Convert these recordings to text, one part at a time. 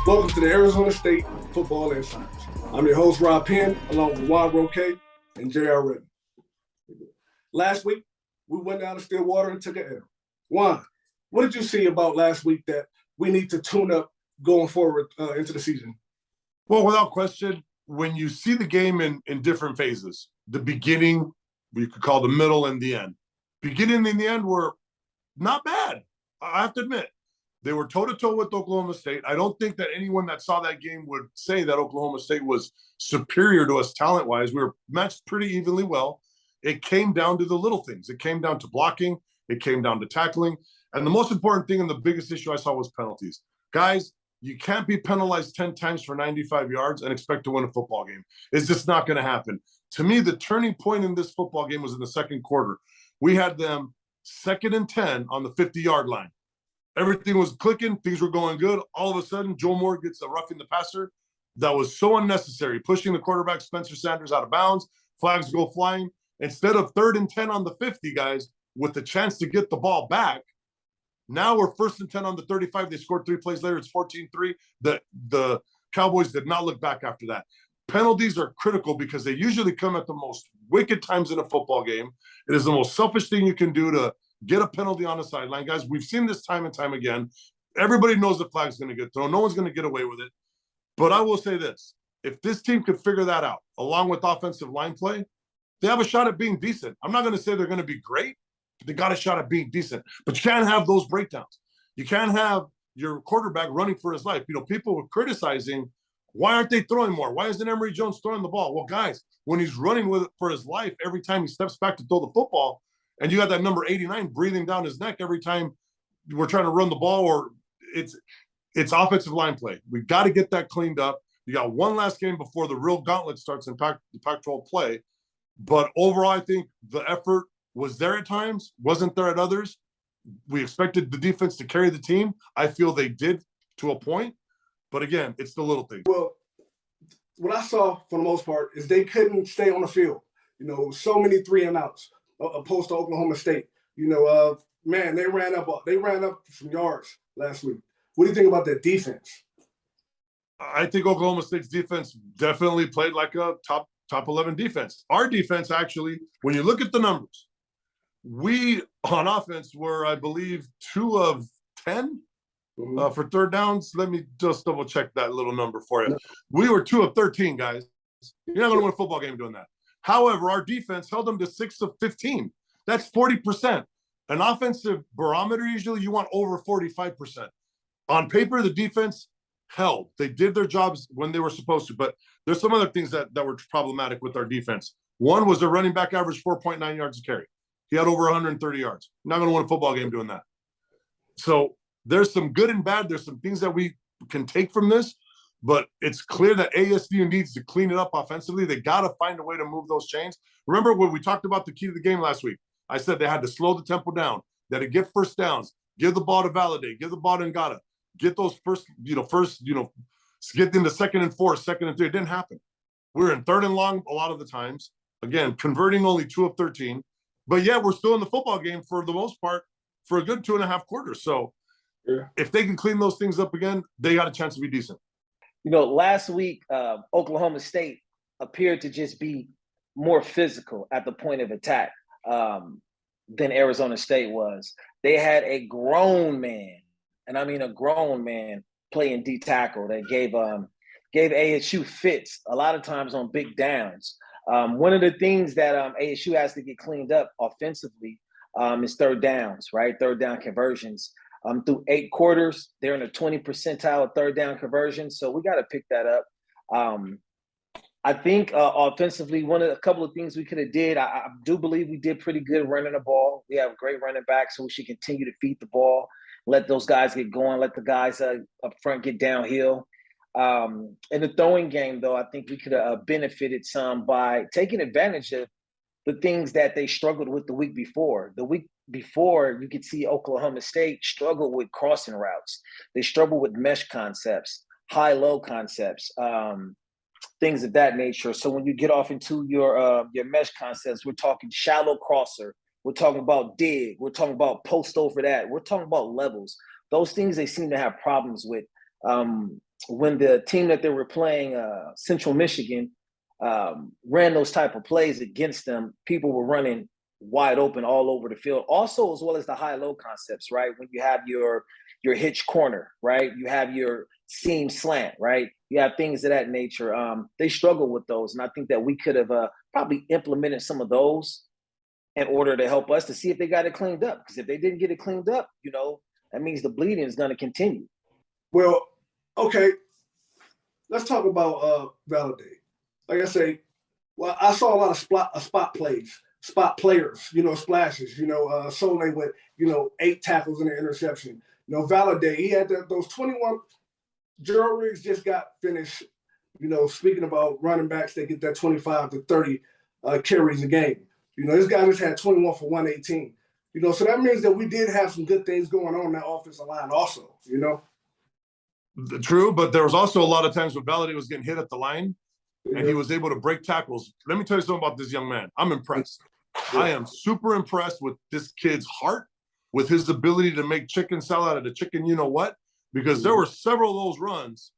Welcome to the Arizona State Football Insiders. I'm your host, Rob Penn, along with Juan Roche and Gerald Riggs. Last week, we went down to Stillwater and took an L. Juan, what did you see about last week that we need to tune up going forward into the season? Well, without question, when you see the game in different phases, the beginning, we could call the middle, and the end. Beginning and the end were not bad, I have to admit. They were toe-to-toe with Oklahoma State. I don't think that anyone that saw that game would say that Oklahoma State was superior to us talent-wise. We were matched pretty evenly well. It came down to the little things. It came down to blocking. It came down to tackling. And the most important thing and the biggest issue I saw was penalties. Guys, you can't be penalized 10 times for 95 yards and expect to win a football game. It's just not going to happen. To me, the turning point in this football game was in the second quarter. We had them 2nd and 10 on the 50-yard line. Everything was clicking. Things were going good. All of a sudden, Joe Moore gets a roughing the passer that was so unnecessary, pushing the quarterback, Spencer Sanders, out of bounds. Flags go flying. Instead of 3rd and 10 on the 50, guys, with the chance to get the ball back, now we're 1st and 10 on the 35. They scored 3 plays later. It's 14-3. The Cowboys did not look back after that. Penalties are critical because they usually come at the most wicked times in a football game. It is the most selfish thing you can do to get a penalty on the sideline. Guys, we've seen this time and time again. Everybody knows the flag's going to get thrown. No one's going to get away with it. But I will say this. If this team could figure that out, along with offensive line play, they have a shot at being decent. I'm not going to say they're going to be great, but they got a shot at being decent. But you can't have those breakdowns. You can't have your quarterback running for his life. You know, people were criticizing, why aren't they throwing more? Why isn't Emory Jones throwing the ball? Well, guys, when he's running with it for his life, every time he steps back to throw the football, and you got that number 89 breathing down his neck every time we're trying to run the ball, or it's offensive line play. We got to get that cleaned up. You got one last game before the real gauntlet starts in Pac-12 play. But overall, I think the effort was there at times, wasn't there at others. We expected the defense to carry the team. I feel they did to a point. But again, it's the little things. Well, what I saw for the most part is they couldn't stay on the field. You know, so many 3-and-outs. Opposed to Oklahoma State. You know, man, they ran up some yards last week. What do you think about that defense? I think Oklahoma State's defense definitely played like a top 11 defense. Our defense, actually, when you look at the numbers, we on offense were, I believe, 2 of 10 for third downs. Let me just double check that little number for you. No. We were 2 of 13, guys. You're not going to win a football game doing that. However, our defense held them to 6 of 15. That's 40%. An offensive barometer, usually you want over 45%. On paper, the defense held. They did their jobs when they were supposed to, but there's some other things that were problematic with our defense. One was their running back average 4.9 yards a carry. He had over 130 yards. Not going to win a football game doing that. So there's some good and bad. There's some things that we can take from this. But it's clear that ASU needs to clean it up offensively. They got to find a way to move those chains. Remember when we talked about the key to the game last week? I said they had to slow the tempo down. They had to get first downs, give the ball to Validate, give the ball to Ngata, get those get into 2nd and 4, 2nd and 3. It didn't happen. We were in 3rd and long a lot of the times. Again, converting only 2 of 13. But yet we're still in the football game for the most part for a good 2.5 quarters. So if they can clean those things up again, they got a chance to be decent. You know, last week, Oklahoma State appeared to just be more physical at the point of attack than Arizona State was. They had a grown man, and I mean a grown man, playing D tackle that gave ASU fits a lot of times on big downs. One of the things that ASU has to get cleaned up offensively is 3rd downs, right? 3rd down conversions. Through 8 quarters, they're in the 20th percentile of 3rd down conversion. So we got to pick that up. I think offensively, a couple of things we could have did. I do believe we did pretty good running the ball. We have great running backs, so we should continue to feed the ball, let those guys get going, let the guys up front get downhill. In the throwing game, though, I think we could have benefited some by taking advantage of the things that they struggled with the week before. The week before, you could see Oklahoma State struggle with crossing routes. They struggle with mesh concepts, high-low concepts, things of that nature. So when you get off into your mesh concepts, we're talking shallow crosser, We're talking about dig. We're talking about post over that. We're talking about levels. Those things they seem to have problems with. When the team that they were playing, Central Michigan, ran those type of plays against them, people were running wide open all over the field. Also, as well as the high-low concepts, right? When you have your hitch corner, right? You have your seam slant, right? You have things of that nature. They struggle with those, and I think that we could have probably implemented some of those in order to help us to see if they got it cleaned up. Because if they didn't get it cleaned up, that means the bleeding is going to continue. Well, okay, let's talk about Validate. Like I say, well, I saw a lot of spot plays, spot players, splashes, Soleil with, 8 tackles and an interception. Validate, he had those 21. Gerald Riggs just got finished, speaking about running backs, they get that 25 to 30 carries a game. This guy just had 21 for 118. So that means that we did have some good things going on in that offensive line also, True, but there was also a lot of times when Validate was getting hit at the line and he was able to break tackles. Let me tell you something about this young man. I'm impressed. Yeah. I am super impressed with this kid's heart, with his ability to make chicken salad out of the chicken you-know-what, because there were several of those runs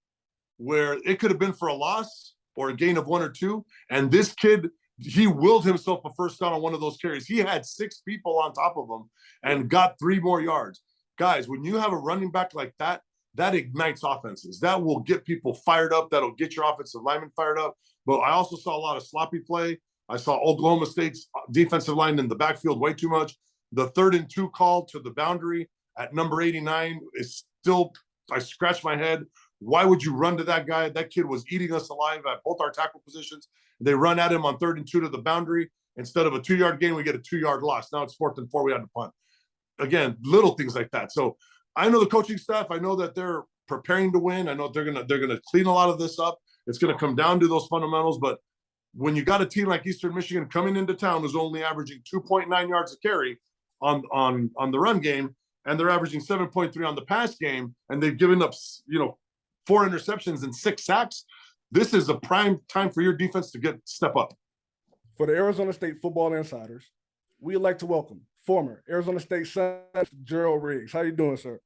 where it could have been for a loss or a gain of 1 or 2, and this kid, he willed himself a first down on one of those carries. He had 6 people on top of him and got 3 more yards. Guys, when you have a running back like that, that ignites offenses. That will get people fired up. That'll get your offensive linemen fired up. But I also saw a lot of sloppy play. I saw Oklahoma State's defensive line in the backfield way too much. The 3rd and 2 call to the boundary at number 89 is still, I scratch my head. Why would you run to that guy? That kid was eating us alive at both our tackle positions. They run at him on 3rd and 2 to the boundary. Instead of a 2-yard gain, we get a 2-yard loss. Now it's 4th and 4. We had to punt. Again, little things like that. So I know the coaching staff. I know that they're preparing to win. I know they're gonna clean a lot of this up. It's gonna come down to those fundamentals. But when you got a team like Eastern Michigan coming into town who's only averaging 2.9 yards a carry on the run game, and they're averaging 7.3 on the pass game, and they've given up 4 interceptions and 6 sacks, this is a prime time for your defense to step up. For the Arizona State Football Insiders, we'd like to welcome former Arizona State Senator Gerald Riggs. How you doing, sir?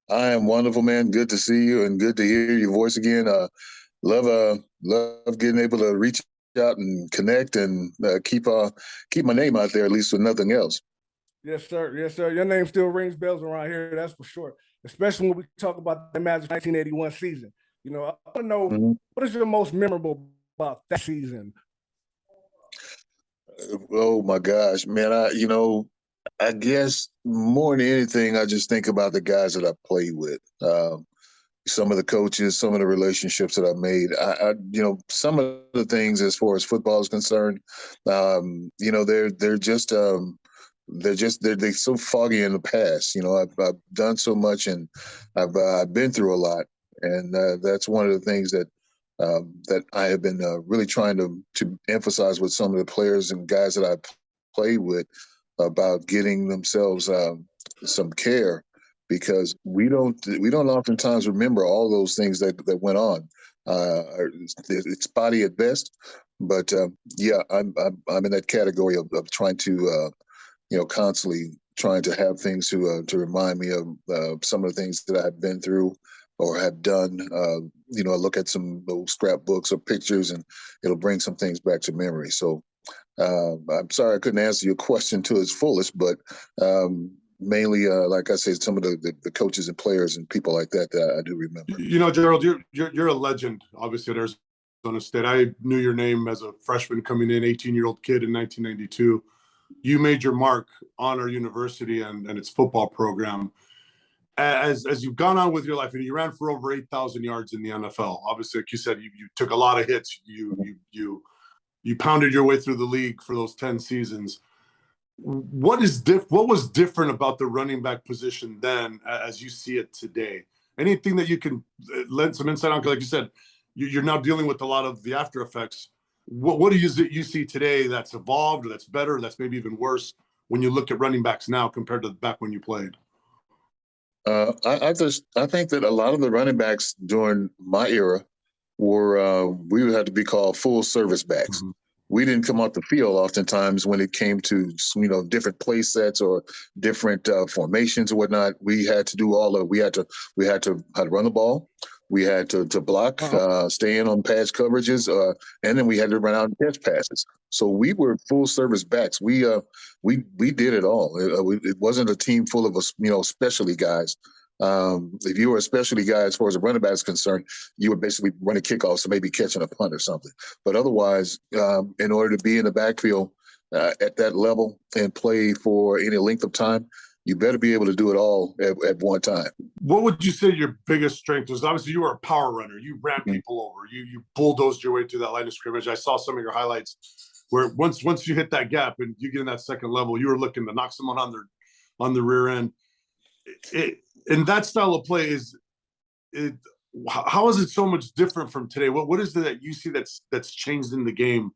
I am wonderful, man. Good to see you and good to hear your voice again. Love getting able to reach out and connect and keep my name out there, at least with nothing else. Yes, sir. Yes, sir. Your name still rings bells around here, that's for sure. Especially when we talk about the Magic 1981 season. I want to know, what is your most memorable about that season? Oh my gosh, man! I guess more than anything, I just think about the guys that I played with. Some of the coaches, some of the relationships that I made. Some of the things as far as football is concerned, they're so foggy in the past. I've done so much and I've been through a lot, and that's one of the things that I have been really trying to emphasize with some of the players and guys that I played with about getting themselves some care, because we don't oftentimes remember all those things that went on. It's spotty at best, but I'm in that category of trying to constantly trying to have things to remind me of some of the things that I've been through or have done. I look at some old scrapbooks or pictures, and it'll bring some things back to memory. So I'm sorry I couldn't answer your question to its fullest, but mainly, like I said, some of the coaches and players and people like that I do remember. Gerald, you're a legend, obviously, at Arizona State. I knew your name as a freshman coming in, 18-year-old kid in 1992. You made your mark on our university and its football program. As you've gone on with your life, and you ran for over 8,000 yards in the NFL. Obviously, like you said, you took a lot of hits. You pounded your way through the league for those 10 seasons. What was different about the running back position then, as you see it today? Anything that you can lend some insight on? Because, like you said, you're now dealing with a lot of the after effects. What do you see today that's evolved, or that's better, or that's maybe even worse when you look at running backs now compared to back when you played? I think that a lot of the running backs during my era were we would have to be called full service backs. we didn't come off the field oftentimes when it came to, different play sets or different formations or whatnot. We had to do we had to how to run the ball. We had to block, stay in on pass coverages, and then we had to run out and catch passes. So we were full service backs. We did it all. It wasn't a team full of specialty guys. If you were a specialty guy as far as a running back is concerned, you were basically running kickoffs, or maybe catching a punt or something. But otherwise, in order to be in the backfield at that level and play for any length of time, you better be able to do it all at one time. What would you say your biggest strength was? Obviously, you were a power runner. You ran people over. You bulldozed your way through that line of scrimmage. I saw some of your highlights where once you hit that gap and you get in that second level, you were looking to knock someone on the rear end. And that style of play how is it so much different from today? What is it that you see that's changed in the game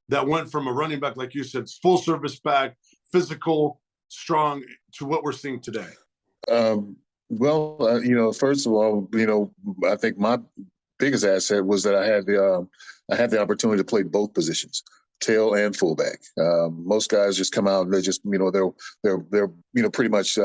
that went from a running back, like you said, full service back, physical, strong, to what we're seeing today? First of all, I think my biggest asset was that I had the opportunity to play both positions, tail and fullback. Most guys just come out and they just, they're pretty much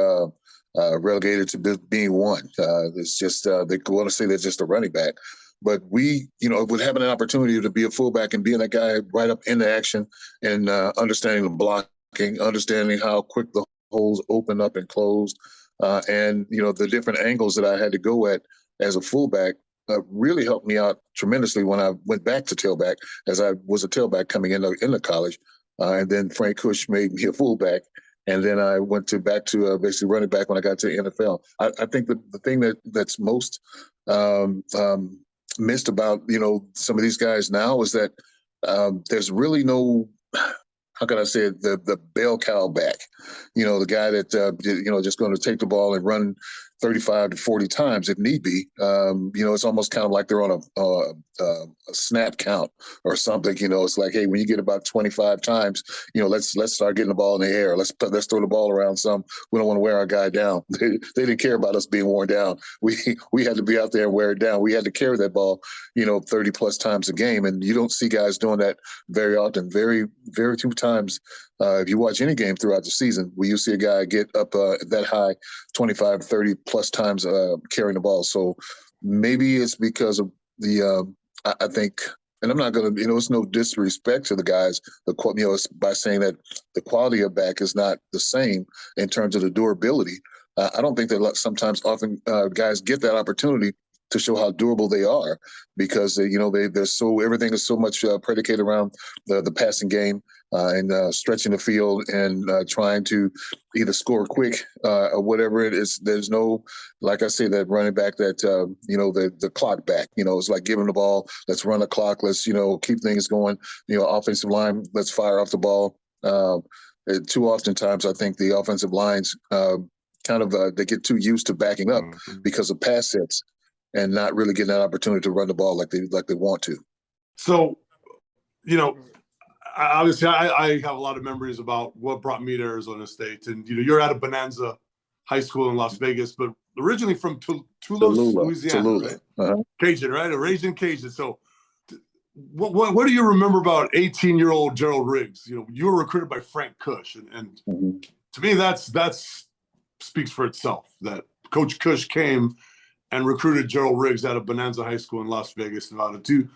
relegated to being one. It's just they want to say they're just a running back. But we, with having an opportunity to be a fullback and being that guy right up into action and understanding the blocking, understanding how quick the holes open up and close, and the different angles that I had to go at as a fullback really helped me out tremendously when I went back to tailback, as I was a tailback coming into college, and then Frank Kush made me a fullback. And then I went back to basically running back when I got to the NFL. I think the thing that's most missed about some of these guys now is that there's really no, how can I say it, the bell cow back, the guy that just going to take the ball and run 35 to 40 times if need be. It's almost kind of like they're on a snap count or something. It's like, hey, when you get about 25 times, let's start getting the ball in the air. Let's throw the ball around some. We don't want to wear our guy down. They didn't care about us being worn down. We had to be out there and wear it down. We had to carry that ball, 30 plus times a game, and you don't see guys doing that very often. Very, very few times. If you watch any game throughout the season, where you see a guy get up that high 25, 30 plus times carrying the ball. So maybe it's because of I think, and I'm not going to, it's no disrespect to the guys, it's by saying that the quality of back is not the same in terms of the durability. I don't think that sometimes often guys get that opportunity to show how durable they are, because they're everything is so much predicated around the passing game and stretching the field and trying to either score quick or whatever it is. There's no, like I say, that running back that the clock back. It's like giving the ball. Let's run the clock. Let's keep things going. Offensive line. Let's fire off the ball. Too oftentimes, I think the offensive lines they get too used to backing up because of pass sets, and not really getting that opportunity to run the ball like they want to. So, obviously, I have a lot of memories about what brought me to Arizona State, and you're at a Bonanza High School in Las Vegas, but originally from Toulouse, Louisiana, right? Uh-huh. Cajun, right? A raging Cajun. So, what do you remember about 18-year-old Gerald Riggs? You were recruited by Frank Kush, and to me, that's speaks for itself. That Coach Kush came and recruited Gerald Riggs out of Bonanza High School in Las Vegas, Nevada. Do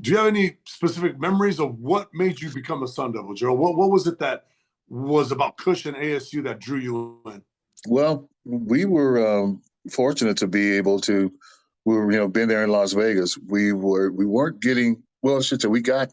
you have any specific memories of what made you become a Sun Devil, Gerald? What was it that was about Kush and ASU that drew you in? Well, we were fortunate to be able to. We were, been there in Las Vegas. We weren't getting. Well, I should say we got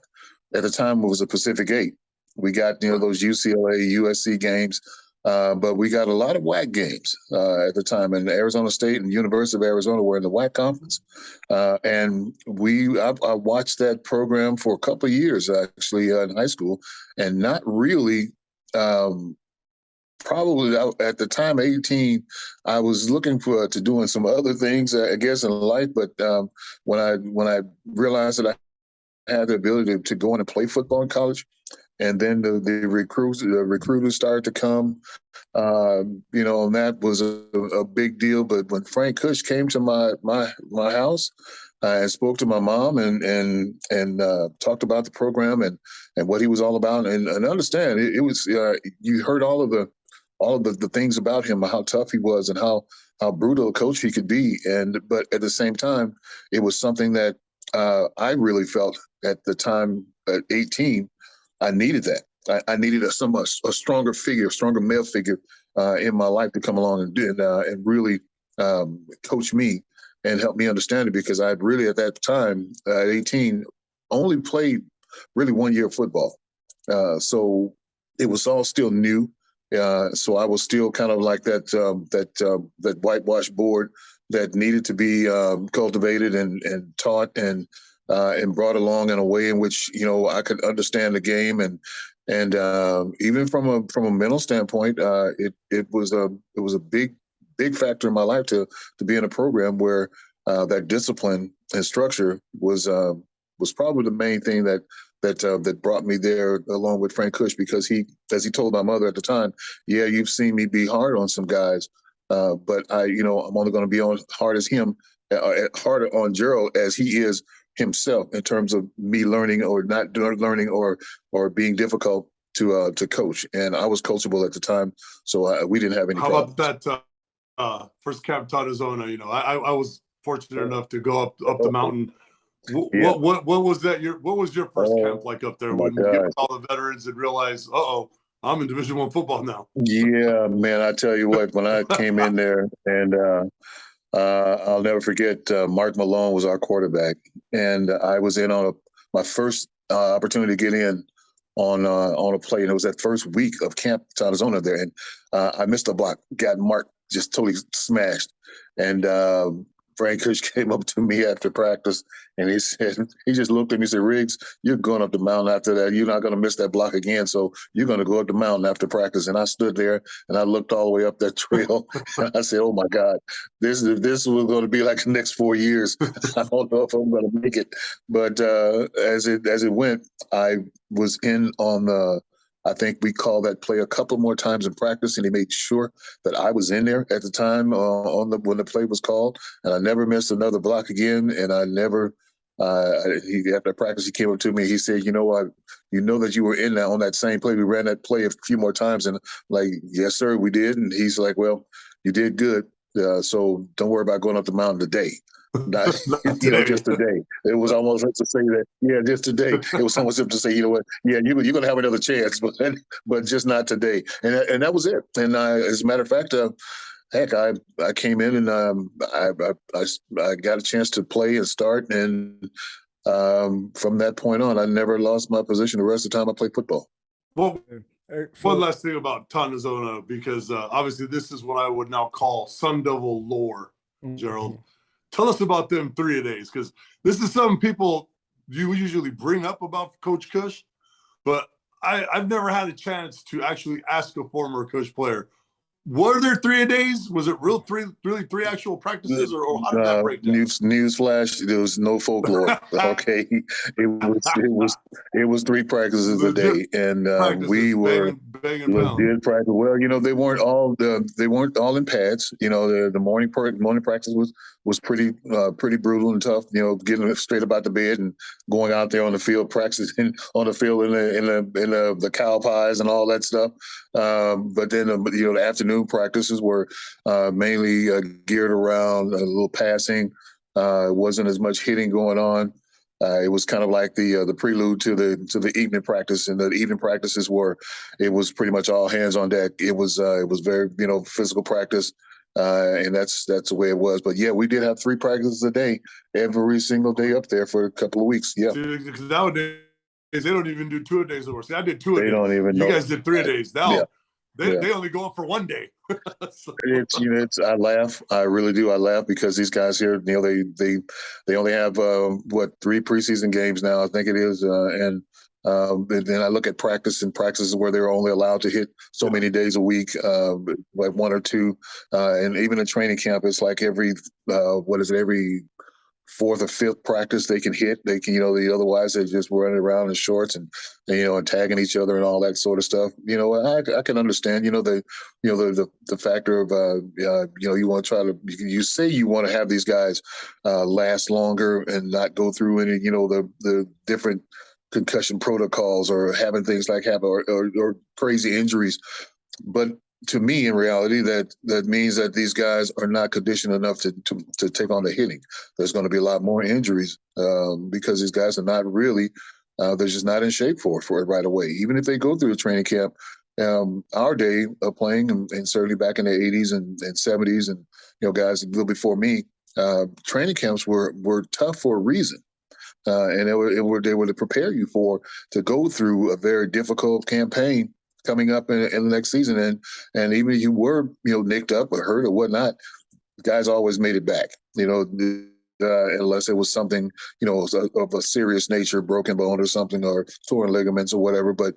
at the time it was a Pacific 8. We got those UCLA, USC games. But we got a lot of WAC games at the time, and Arizona State and University of Arizona were in the WAC conference. And I watched that program for a couple of years, actually, in high school, and not really probably at the time, 18, I was looking to doing some other things, I guess, in life. But when I realized that I had the ability to go in and play football in college, and then the recruiters started to come, and that was a big deal. But when Frank Kush came to my house, I spoke to my mom and talked about the program and what he was all about, and understand it was you heard all of the things about him, how tough he was, and how brutal a coach he could be, but at the same time, it was something that I really felt at the time at 18, I needed that. I needed a stronger figure, a stronger male figure in my life to come along and really coach me and help me understand it, because I'd really at that time at 18 only played really 1 year of football, so it was all still new. So I was still kind of like that whitewashed board that needed to be cultivated and taught and brought along in a way in which I could understand the game, and even from a mental standpoint, it was a big factor in my life to be in a program where that discipline and structure was probably the main thing that brought me there, along with Frank Kush, because as he told my mother at the time, yeah, you've seen me be hard on some guys, but I'm only going to be hard as him, harder on Gerald as he is himself, in terms of me learning or not learning or being difficult to coach. And I was coachable at the time, so we didn't have any problems. How about that first camp to Arizona? I was fortunate enough to go up the mountain. What was that? What was your first camp like up there, when you get with all the veterans and realize, I'm in Division I football now? Yeah, man, I tell you what, when I came in there, and I'll never forget, Mark Malone was our quarterback, and I was in on my first opportunity to get in on a play, and it was that first week of camp to Arizona there, and I missed a block, got Mark just totally smashed, and Frank Kush came up to me after practice, and he just looked at me and said, "Riggs, you're going up the mountain after that. You're not going to miss that block again. So you're going to go up the mountain after practice." And I stood there and I looked all the way up that trail, and I said, "Oh my God, this was going to be like the next 4 years. I don't know if I'm going to make it." But as it went, I was in on the. I think we called that play a couple more times in practice, and he made sure that I was in there at the time when the play was called, and I never missed another block again. And I never. After practice, he came up to me. He said, "You know what? You know that you were in there on that same play. We ran that play a few more times." And like, "Yes, sir, we did." And he's like, "Well, you did good. So don't worry about going up the mountain today." Not, just today. It was almost like to say that, yeah, just today. It was almost to say, what, yeah, you're going to have another chance, but just not today. And that was it. And as a matter of fact, heck, I came in and I got a chance to play and start, and from that point on, I never lost my position the rest of the time I played football. Well, one last thing about Arizona, because obviously this is what I would now call Sun Devil lore, Gerald. Tell us about them 3-a-days, because this is something people you usually bring up about Coach Kush, but I've never had a chance to actually ask a former Kush player, were there 3-a-days? Was it really three actual practices, or how did that break down? Newsflash, there was no folklore. Okay, it was 3 practices a day, and we were legit practice. Well, they weren't all in pads. The morning practice was pretty brutal and tough. Getting straight up out the bed and going out there on the field, practicing on the field in the cow pies and all that stuff. But then the afternoon practices were mainly geared around a little passing. It wasn't as much hitting going on. It was kind of like the prelude to the evening practice, and the evening practices it was pretty much all hands on deck. It was very physical practice, and that's the way it was. But yeah, we did have 3 practices a day, every single day up there for a couple of weeks. Yeah, because nowadays they don't even do 2-a-days anymore. See, I did 2-a-days. They don't even. You guys did 3-a-days. Now. Yeah. They only go up for 1 day. So. I laugh. I really do. I laugh because these guys here, they only have 3 preseason games now, I think it is, and then I look at practices where they're only allowed to hit so many days a week, like 1 or 2, and even in training camp, it's like every fourth or fifth practice they can hit. They can, otherwise they're just running around in shorts and tagging each other and all that sort of stuff. I can understand, the factor of, you want to try to, you say you want to have these guys last longer and not go through any, the different concussion protocols or having things like happen or crazy injuries. But to me, in reality, that means that these guys are not conditioned enough to take on the hitting. There's going to be a lot more injuries because these guys are not really, they're just not in shape for it right away. Even if they go through a training camp, our day of playing, and certainly back in the 80s and 70s, and guys a little before me, training camps were tough for a reason. And they were to prepare you to go through a very difficult campaign coming up in the next season. And even if you were, nicked up or hurt or whatnot, guys always made it back, unless it was something, of a serious nature, broken bone or something, or torn ligaments or whatever. But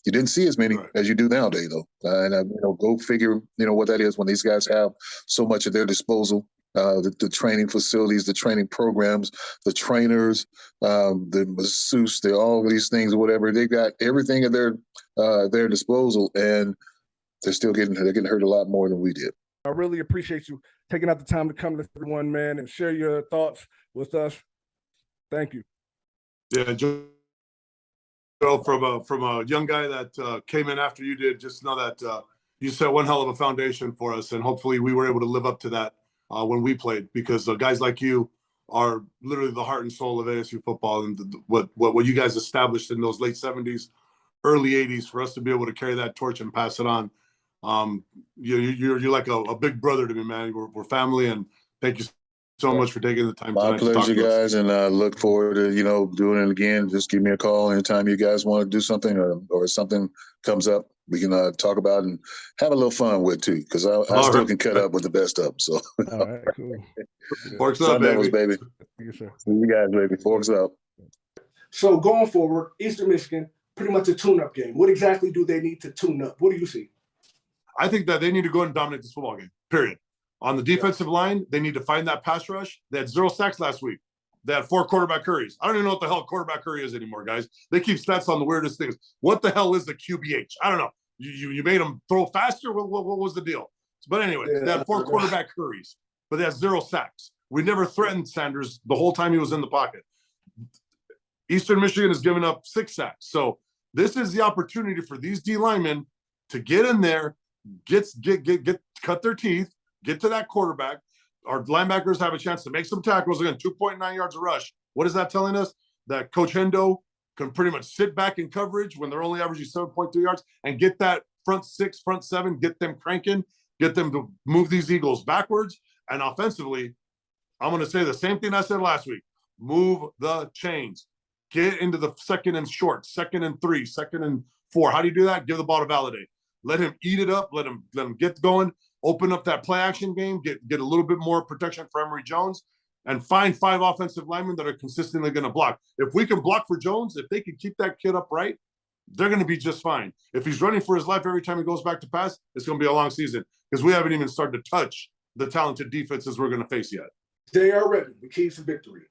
you didn't see as many as you do nowadays, though. Go figure, what that is when these guys have so much at their disposal. The training facilities, the training programs, the trainers, the masseuse, all these things, whatever. They got everything at their disposal, and they're still getting hurt a lot more than we did. I really appreciate you taking out the time to come to One Man and share your thoughts with us. Thank you. Yeah, Joe, from a young guy that came in after you did, just know that you set one hell of a foundation for us, and hopefully we were able to live up to that when we played, because guys like you are literally the heart and soul of ASU football, and what you guys established in those late 70s, early 80s, for us to be able to carry that torch and pass it on. You're like a big brother to me, man. We're family, and thank you so much for taking the time. My pleasure, guys, and I look forward to doing it again. Just give me a call anytime you guys want to do something, or something comes up. We can talk about and have a little fun with too, because I still can cut up with the best of them. So, all right, cool. Forks up, baby. Baby. Yes, sir. See you guys, baby. Forks up. So going forward, Eastern Michigan, pretty much a tune-up game. What exactly do they need to tune up? What do you see? I think that they need to go and dominate this football game, period. On the defensive line, they need to find that pass rush. They had 0 sacks last week. They had 4 quarterback hurries. I don't even know what the hell quarterback hurry is anymore, guys. They keep stats on the weirdest things. What the hell is the QBH? I don't know. You made them throw faster? What was the deal? But anyway, they had 4 quarterback hurries, but they had 0 sacks. We never threatened Sanders the whole time he was in the pocket. Eastern Michigan has given up 6 sacks. So this is the opportunity for these D linemen to get in there, cut their teeth, get to that quarterback. Our linebackers have a chance to make some tackles. Again, 2.9 yards a rush. What is that telling us? That Coach Hendo can pretty much sit back in coverage when they're only averaging 7.2 yards and get that front 6, front 7, get them cranking, get them to move these Eagles backwards. And offensively, I'm going to say the same thing I said last week. Move the chains. Get into the second and short, 2nd and 3, 2nd and 4. How do you do that? Give the ball to Validate. Let him eat it up. Let him get going. Open up that play action game. Get a little bit more protection for Emory Jones, and find 5 offensive linemen that are consistently going to block. If we can block for Jones, if they can keep that kid upright, they're going to be just fine. If he's running for his life every time he goes back to pass, it's going to be a long season, because we haven't even started to touch the talented defenses we're going to face yet. J.R. Redmond, the keys to victory.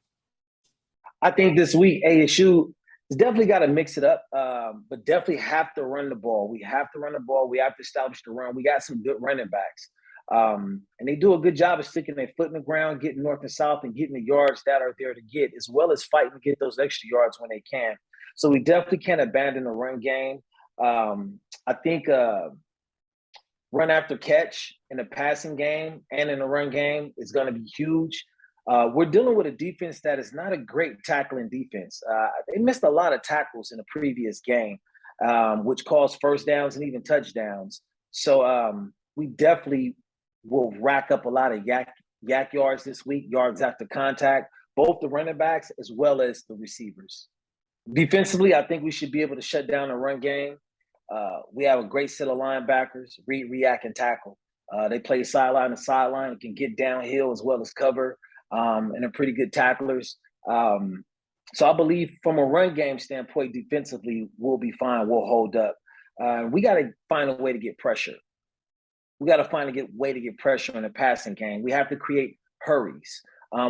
I think this week ASU has definitely got to mix it up, but definitely have to run the ball. We have to run the ball. We have to establish the run. We got some good running backs. And they do a good job of sticking their foot in the ground, getting north and south, and getting the yards that are there to get, as well as fighting to get those extra yards when they can. So we definitely can't abandon the run game. I think run after catch in the passing game and in the run game is going to be huge. We're dealing with a defense that is not a great tackling defense. They missed a lot of tackles in the previous game, which caused first downs and even touchdowns. So we definitely will rack up a lot of yak yards this week, yards after contact, both the running backs as well as the receivers. Defensively, I think we should be able to shut down the run game. We have a great set of linebackers, read, react, and tackle. They play sideline to sideline and can get downhill as well as cover. And are pretty good tacklers. So I believe from a run game standpoint, defensively, we'll be fine. We'll hold up. We got to find a way to get pressure. We got to find a way to get pressure in the passing game. We have to create hurries.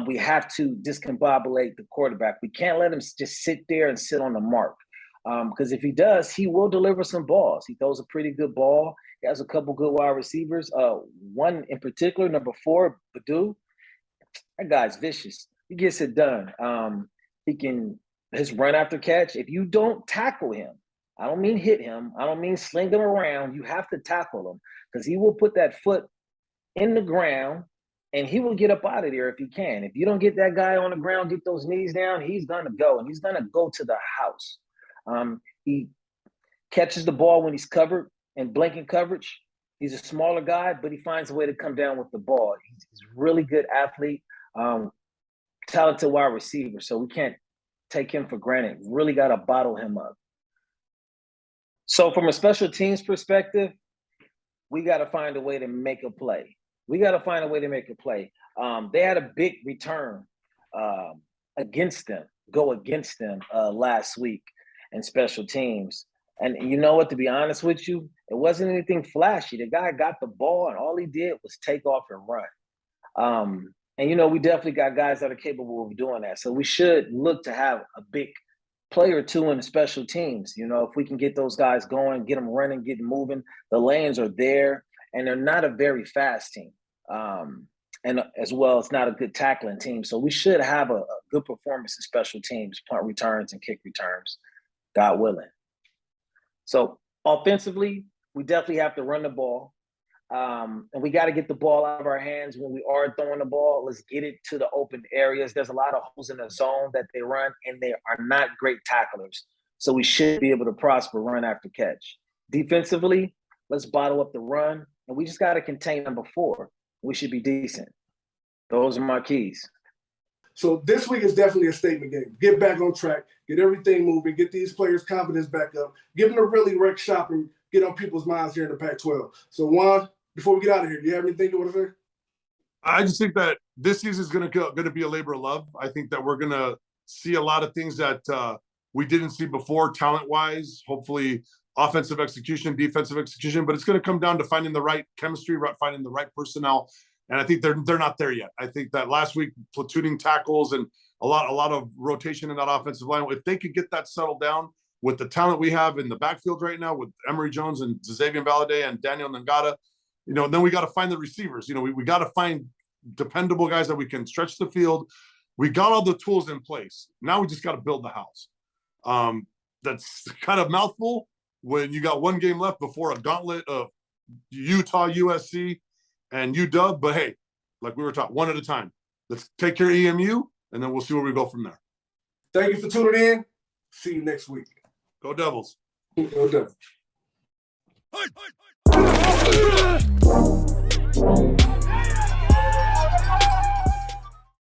We have to discombobulate the quarterback. We can't let him just sit there and sit on the mark. Because if he does, he will deliver some balls. He throws a pretty good ball. He has a couple good wide receivers. One in particular, number 4, Badu. That guy's vicious. He gets it done. His run after catch, if you don't tackle him, I don't mean hit him, I don't mean sling him around, you have to tackle him because he will put that foot in the ground and he will get up out of there if he can. If you don't get that guy on the ground, get those knees down, he's going to go, and he's going to go to the house. He catches the ball when he's covered in blanket coverage. He's a smaller guy, but he finds a way to come down with the ball. He's a really good athlete, talented wide receiver, so we can't take him for granted. Really got to bottle him up. So from a special teams perspective, we got to find a way to make a play. They had a big return against them last week in special teams. And you know what, to be honest with you, it wasn't anything flashy. The guy got the ball and all he did was take off and run. And, you know, we definitely got guys that are capable of doing that. So we should look to have a big player or two in the special teams. You know, if we can get those guys going, get them running, get them moving, the lanes are there, and they're not a very fast team. And as well, it's not a good tackling team. So we should have a good performance in special teams, punt returns and kick returns, God willing. So offensively, we definitely have to run the ball. And we got to get the ball out of our hands when we are throwing the ball. Let's get it to the open areas. There's a lot of holes in the zone that they run, and they are not great tacklers. So we should be able to prosper run after catch. Defensively, let's bottle up the run, and we just got to contain number 4. We should be decent. Those are my keys. So this week is definitely a statement game. Get back on track, get everything moving, get these players' confidence back up, give them a really wreck shop and get on people's minds here in the Pac-12. So Juan, before we get out of here, do you have anything you want to say? I just think that this season is going to be a labor of love. I think that we're going to see a lot of things that we didn't see before, talent-wise. Hopefully, offensive execution, defensive execution, but it's going to come down to finding the right chemistry, finding the right personnel. And I think they're not there yet. I think that last week, platooning tackles and a lot of rotation in that offensive line. If they could get that settled down with the talent we have in the backfield right now with Emory Jones and Xavier Valladay and Daniel Ngata, you know, then we got to find the receivers. You know, we got to find dependable guys that we can stretch the field. We got all the tools in place. Now we just got to build the house. That's kind of mouthful when you got one game left before a gauntlet of Utah, USC, and UW. But hey, like we were taught, one at a time. Let's take care of EMU, and then we'll see where we go from there. Thank you for tuning in. See you next week. Go Devils. Go Devils.